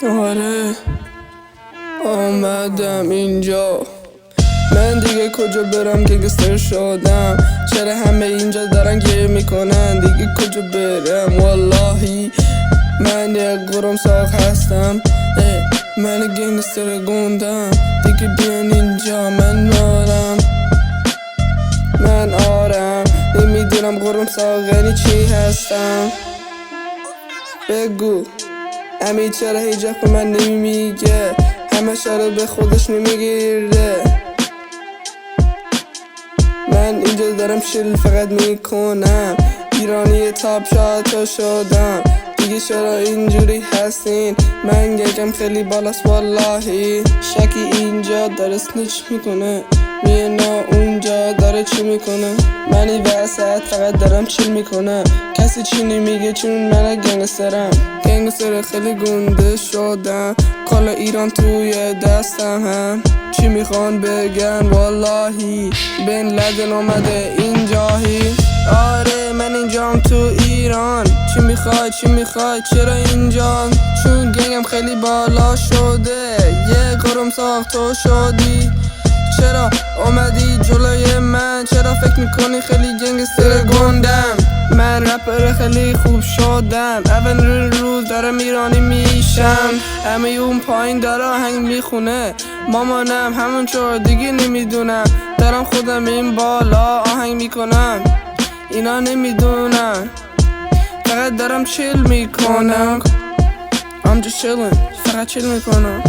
آره آمدم اینجا، من دیگه کجا برم گنگستر شدم. چرا همه اینجا دارن گریه میکنن؟ دیگه کجا برم واللهی من یک قرم ساق هستم. من گنگستر گوندم، دیگه بیان اینجا من آرم نمیدونم قرم ساق یعنی چی هستم. بگو امی چرا هیچ وقت به من نمیگه؟ همه شاره به خودش نمیگیره. من اینجا دارم شل فقط میکنم، ایرانی تاپ شاتا شدم. دیگه چرا اینجوری هستین؟ من یکم خیلی بالاست واللهی. شکی اینجا داره سنیچ میکنه، مینا اونجا داره چی میکنه؟ من این وسط فقط دارم چیل میکنه. کسی چی نمیگه چون من گنگسترم. گنگستر خیلی گنده شدم، کال ایران توی دستم هم. چی میخوان بگن واللهی؟ بن لدن اومده اینجاهی. آره من اینجام تو ایران. چی میخوای چرا اینجا؟ چون گنگم خیلی بالا شده، یه قرم ساق تو شدی. چرا اومدی جلوی من؟ چرا فکر میکنی خیلی گنگستر گندم؟ من رپر خیلی خوب شدم، اول روز دارم ایرانی میشم. همه اون پایین داره آهنگ میخونه، مامانم همون چور دیگه نمیدونم. دارم خودم این بالا آهنگ میکنم، اینا نمیدونم. فقط دارم چیل میکنم، I'm just chillin'، فقط چیل میکنم.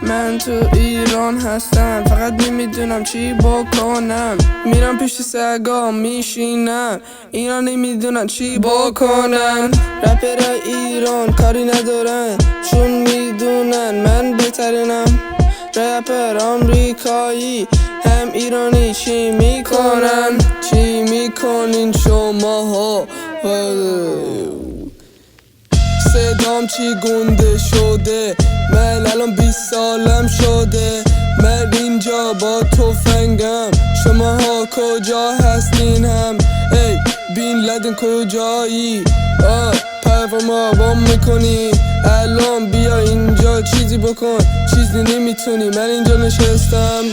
من تو ایران هستم، فقط نمیدونم چی بکنم. میرم پیش سگا میشینم، اینا نمیدونن چی بکنن. رپر ایران کاری ندارن چون میدونن من بهترینم. رپر آمریکایی هم ایرانی چی میکنن؟ چی میکنین شماها؟ صدام چی گنده شده؟ من الان 20 سالم شده، من اینجا با تفنگم. شماها کجا هستین هم؟ ای بین لدن کجایی؟ پرفما وام میکنی؟ الان بیا اینجا چیزی بکن. چیزی نمیتونی، من اینجا نشستم.